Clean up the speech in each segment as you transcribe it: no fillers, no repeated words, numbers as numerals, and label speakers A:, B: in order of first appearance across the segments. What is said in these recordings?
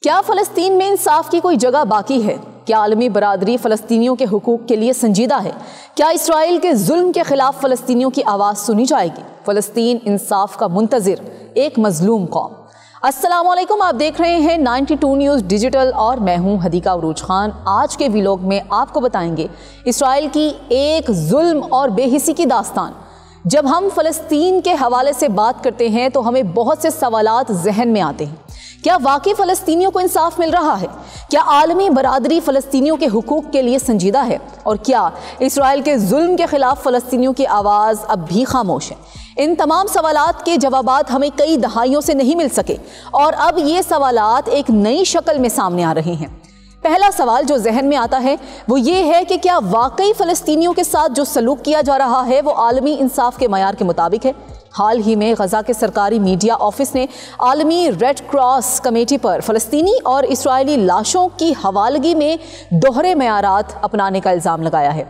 A: کیا فلسطین میں انصاف کی کوئی جگہ باقی ہے؟ کیا عالمی برادری فلسطینیوں کے حقوق کے لیے سنجیدہ ہے؟ کیا اسرائیل کے ظلم کے خلاف فلسطینیوں کی آواز سنی جائے گی؟ فلسطین انصاف کا منتظر ایک مظلوم قوم۔ السلام علیکم، آپ دیکھ رہے ہیں 92 نیوز ڈیجیٹل اور میں ہوں حدیقہ عروج خان۔ آج کے ویلاگ میں آپ کو بتائیں گے اسرائیل کی ایک ظلم اور بے حسی کی داستان۔ جب ہم فلسطین کے حوالے سے بات کرتے ہیں تو ہمیں بہت سے سوالات ذہن میں آتے ہیں۔ کیا واقعی فلسطینیوں کو انصاف مل رہا ہے؟ کیا عالمی برادری فلسطینیوں کے حقوق کے لیے سنجیدہ ہے؟ اور کیا اسرائیل کے ظلم کے خلاف فلسطینیوں کی آواز اب بھی خاموش ہے؟ ان تمام سوالات کے جوابات ہمیں کئی دہائیوں سے نہیں مل سکے اور اب یہ سوالات ایک نئی شکل میں سامنے آ رہے ہیں۔ پہلا سوال جو ذہن میں آتا ہے وہ یہ ہے کہ کیا واقعی فلسطینیوں کے ساتھ جو سلوک کیا جا رہا ہے وہ عالمی انصاف کے معیار کے مطابق ہے؟ حال ہی میں غزہ کے سرکاری میڈیا آفس نے عالمی ریڈ کراس کمیٹی پر فلسطینی اور اسرائیلی لاشوں کی حوالگی میں دوہرے معیارات اپنانے کا الزام لگایا ہے۔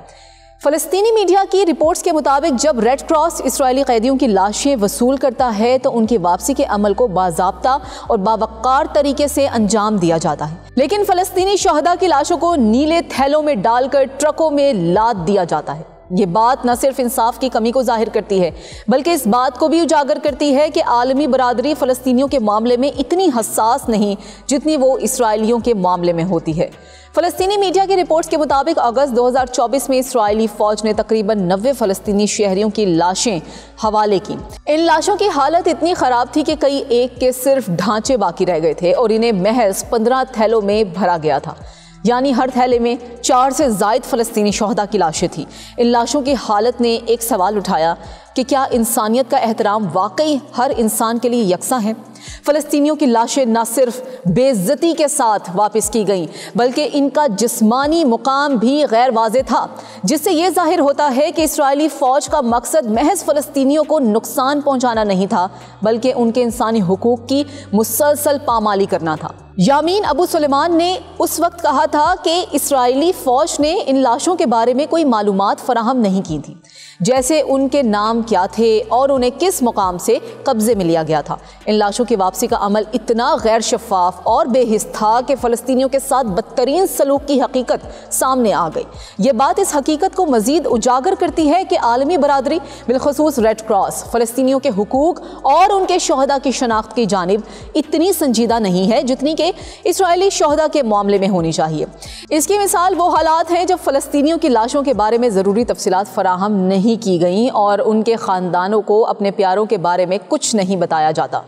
A: فلسطینی میڈیا کی رپورٹس کے مطابق جب ریڈ کراس اسرائیلی قیدیوں کی لاشیں وصول کرتا ہے تو ان کی واپسی کے عمل کو باضابطہ اور باوقار طریقے سے انجام دیا جاتا ہے، لیکن فلسطینی شہداء کی لاشوں کو نیلے تھیلوں میں ڈال کر ٹرکوں میں لاد دیا جاتا ہے۔ یہ بات نہ صرف انصاف کی کمی کو ظاہر کرتی ہے بلکہ اس بات کو بھی اجاگر کرتی ہے کہ عالمی برادری فلسطینیوں کے معاملے میں اتنی حساس نہیں جتنی وہ اسرائیلیوں کے معاملے میں ہوتی ہے۔ فلسطینی میڈیا کی رپورٹس کے مطابق اگست 2024 میں اسرائیلی فوج نے تقریباً 90 فلسطینی شہریوں کی لاشیں حوالے کی۔ ان لاشوں کی حالت اتنی خراب تھی کہ کئی ایک کے صرف ڈھانچے باقی رہ گئے تھے اور انہیں محض 15 تھیلوں میں بھرا گیا تھا، یعنی ہر تھیلے میں 4 سے زائد فلسطینی شہداء کی لاشیں تھیں۔ ان لاشوں کی حالت نے ایک سوال اٹھایا کہ کیا انسانیت کا احترام واقعی ہر انسان کے لیے یکساں ہے؟ فلسطینیوں کی لاشیں نہ صرف بے عزتی کے ساتھ واپس کی گئیں بلکہ ان کا جسمانی مقام بھی غیر واضح تھا، جس سے یہ ظاہر ہوتا ہے کہ اسرائیلی فوج کا مقصد محض فلسطینیوں کو نقصان پہنچانا نہیں تھا بلکہ ان کے انسانی حقوق کی مسلسل پامالی کرنا تھا۔ یامین ابو سلیمان نے اس وقت کہا تھا کہ اسرائیلی فوج نے ان لاشوں کے بارے میں کوئی معلومات فراہم نہیں کی تھی، جیسے ان کے نام کیا تھے اور انہیں کس مقام سے قبضے میں لیا گیا تھا۔ ان لاشوں کی واپسی کا عمل اتنا غیر شفاف اور بے حس تھا کہ فلسطینیوں کے ساتھ بدترین سلوک کی حقیقت سامنے آ گئی۔ یہ بات اس حقیقت کو مزید اجاگر کرتی ہے کہ عالمی برادری بالخصوص ریڈ کراس فلسطینیوں کے حقوق اور ان کے شہداء کی شناخت کی جانب اتنی سنجیدہ نہیں ہے جتنی کہ اسرائیلی شہداء کے معاملے میں ہونی چاہیے۔ اس کی مثال وہ حالات ہیں جب فلسطینیوں کی لاشوں کے بارے میں ضروری تفصیلات فراہم نہیں کی گئیں اور ان کے خاندانوں کو اپنے پیاروں کے بارے میں کچھ نہیں بتایا جاتا۔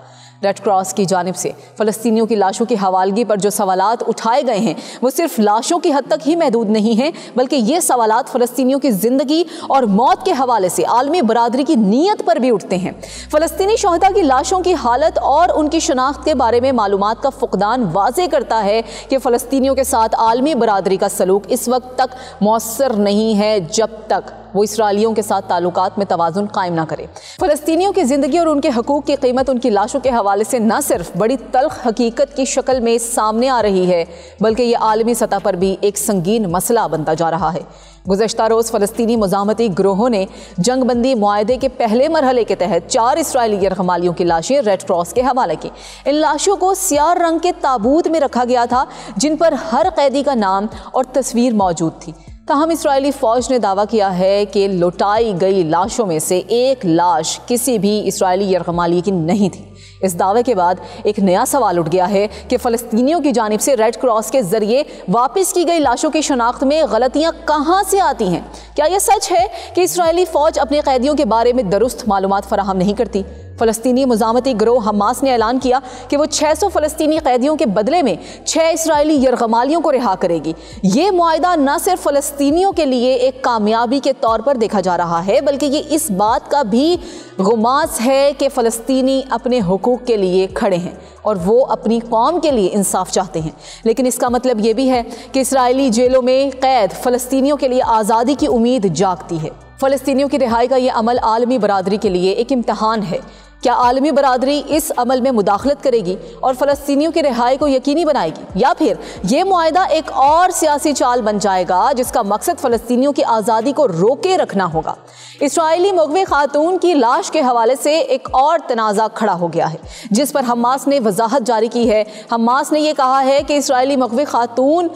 A: ریڈ کراس کی جانب سے فلسطینیوں کی لاشوں کی حوالگی پر جو سوالات اٹھائے گئے ہیں وہ صرف لاشوں کی حد تک ہی محدود نہیں ہیں بلکہ یہ سوالات فلسطینیوں کی زندگی اور موت کے حوالے سے عالمی برادری کی نیت پر بھی اٹھتے ہیں۔ فلسطینی شہداء کی لاشوں کی حالت اور ان کی شناخت کے بارے میں معلومات کا فقدان واضح کرتا ہے کہ فلسطینیوں کے ساتھ عالمی برادری کا سلوک اس وقت تک مؤثر نہیں ہے جب تک وہ اسرائیلیوں کے ساتھ تعلقات میں توازن قائم نہ کرے۔ فلسطینیوں کی زندگی اور ان کے حقوق کی قیمت ان کی لاشوں کے حوالے سے نہ صرف بڑی تلخ حقیقت کی شکل میں سامنے آ رہی ہے بلکہ یہ عالمی سطح پر بھی ایک سنگین مسئلہ بنتا جا رہا ہے۔ گزشتہ روز فلسطینی مزاحمتی گروہوں نے جنگ بندی معاہدے کے پہلے مرحلے کے تحت 4 اسرائیلی یرغمالیوں کی لاشیں ریڈ کراس کے حوالے کی۔ ان لاشوں کو سیاہ رنگ کے تابوت میں رکھا گیا تھا جن پر ہر قیدی کا نام اور تصویر موجود تھی۔ تاہم اسرائیلی فوج نے دعویٰ کیا ہے کہ لوٹائی گئی لاشوں میں سے ایک لاش کسی بھی اسرائیلی یرغمالی کی نہیں تھی۔ اس دعوے کے بعد ایک نیا سوال اٹھ گیا ہے کہ فلسطینیوں کی جانب سے ریڈ کراس کے ذریعے واپس کی گئی لاشوں کی شناخت میں غلطیاں کہاں سے آتی ہیں؟ کیا یہ سچ ہے کہ اسرائیلی فوج اپنے قیدیوں کے بارے میں درست معلومات فراہم نہیں کرتی؟ فلسطینی مزاحمتی گروہ حماس نے اعلان کیا کہ وہ 600 فلسطینی قیدیوں کے بدلے میں 6 اسرائیلی یرغمالیوں کو رہا کرے گی۔ یہ معاہدہ نہ صرف فلسطینیوں کے لیے ایک کامیابی کے طور پر دیکھا جا رہا ہے بلکہ یہ اس بات کا بھی غماس ہے کہ فلسطینی اپنے حقوق کے لیے کھڑے ہیں اور وہ اپنی قوم کے لیے انصاف چاہتے ہیں، لیکن اس کا مطلب یہ بھی ہے کہ اسرائیلی جیلوں میں قید فلسطینیوں کے لیے آزادی کی امید جاگتی ہے۔ فلسطینیوں کی رہائی کا یہ عمل عالمی برادری کے لیے ایک امتحان ہے۔ کیا عالمی برادری اس عمل میں مداخلت کرے گی اور فلسطینیوں کی رہائی کو یقینی بنائے گی، یا پھر یہ معاہدہ ایک اور سیاسی چال بن جائے گا جس کا مقصد فلسطینیوں کی آزادی کو روکے رکھنا ہوگا؟ اسرائیلی مغوی خاتون کی لاش کے حوالے سے ایک اور تنازع کھڑا ہو گیا ہے جس پر حماس نے وضاحت جاری کی ہے۔ حماس نے یہ کہا ہے کہ اسرائیلی مغوی خاتون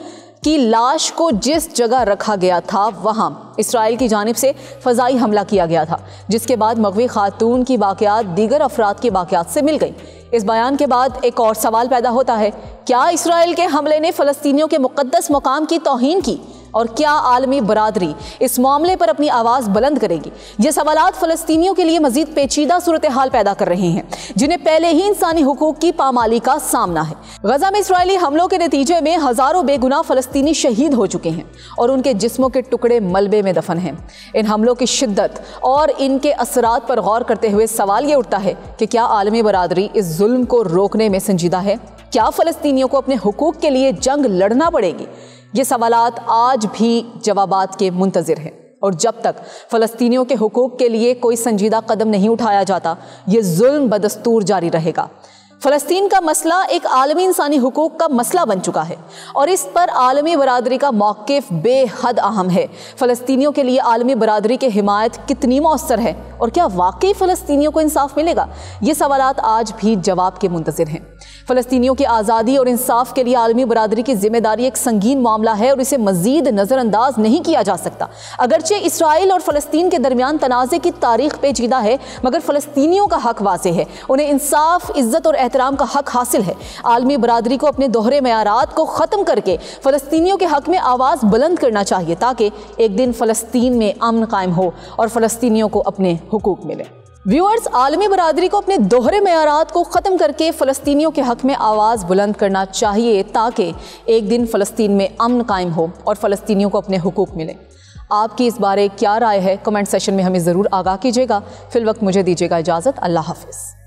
A: کی لاش کو جس جگہ رکھا گیا تھا وہاں اسرائیل کی جانب سے فضائی حملہ کیا گیا تھا، جس کے بعد مغوی خاتون کی باقیات دیگر افراد کی باقیات سے مل گئی۔ اس بیان کے بعد ایک اور سوال پیدا ہوتا ہے، کیا اسرائیل کے حملے نے فلسطینیوں کے مقدس مقام کی توہین کی، اور کیا عالمی برادری اس معاملے پر اپنی آواز بلند کرے گی؟ یہ سوالات فلسطینیوں کے لیے مزید پیچیدہ صورتحال پیدا کر رہے ہیں جنہیں پہلے ہی انسانی حقوق کی پامالی کا سامنا ہے۔ غزہ میں اسرائیلی حملوں کے نتیجے میں ہزاروں بے گناہ فلسطینی شہید ہو چکے ہیں اور ان کے جسموں کے ٹکڑے ملبے میں دفن ہیں۔ ان حملوں کی شدت اور ان کے اثرات پر غور کرتے ہوئے سوال یہ اٹھتا ہے کہ کیا عالمی برادری اس ظلم کو روکنے میں سنجیدہ ہے؟ کیا فلسطینیوں کو اپنے حقوق کے لیے جنگ لڑنا پڑے گی؟ یہ سوالات آج بھی جوابات کے منتظر ہیں، اور جب تک فلسطینیوں کے حقوق کے لیے کوئی سنجیدہ قدم نہیں اٹھایا جاتا، یہ ظلم بدستور جاری رہے گا۔ فلسطین کا مسئلہ ایک عالمی انسانی حقوق کا مسئلہ بن چکا ہے اور اس پر عالمی برادری کا موقف بے حد اہم ہے۔ فلسطینیوں کے لیے عالمی برادری کی حمایت کتنی مؤثر ہے، اور کیا واقعی فلسطینیوں کو انصاف ملے گا؟ یہ سوالات آج بھی جواب کے منتظر ہیں۔ فلسطینیوں کی آزادی اور انصاف کے لیے عالمی برادری کی ذمہ داری ایک سنگین معاملہ ہے اور اسے مزید نظر انداز نہیں کیا جا سکتا۔ اگرچہ اسرائیل اور فلسطین کے درمیان تنازع کی تاریخ پیچیدہ ہے، مگر فلسطینیوں کا حق واضح ہے، انہیں انصاف، عزت اور احترام کا حق حاصل ہے۔ عالمی برادری کو اپنے دوہرے معیارات کو ختم کر کے فلسطینیوں کے حق میں آواز بلند کرنا چاہیے تاکہ ایک دن فلسطین میں امن قائم ہو اور فلسطینیوں کو اپنے حقوق ملے۔ ویورز، عالمی برادری کو اپنے دوہرے معیارات کو ختم کر کے فلسطینیوں کے حق میں آواز بلند کرنا چاہیے تاکہ ایک دن فلسطین میں امن قائم ہو اور فلسطینیوں کو اپنے حقوق ملے۔ آپ کی اس بارے کیا رائے ہے؟ کمنٹ سیشن میں ہمیں ضرور آگاہ کیجیے گا۔ فی الوقت مجھے دیجیے گا اجازت۔ اللہ حافظ۔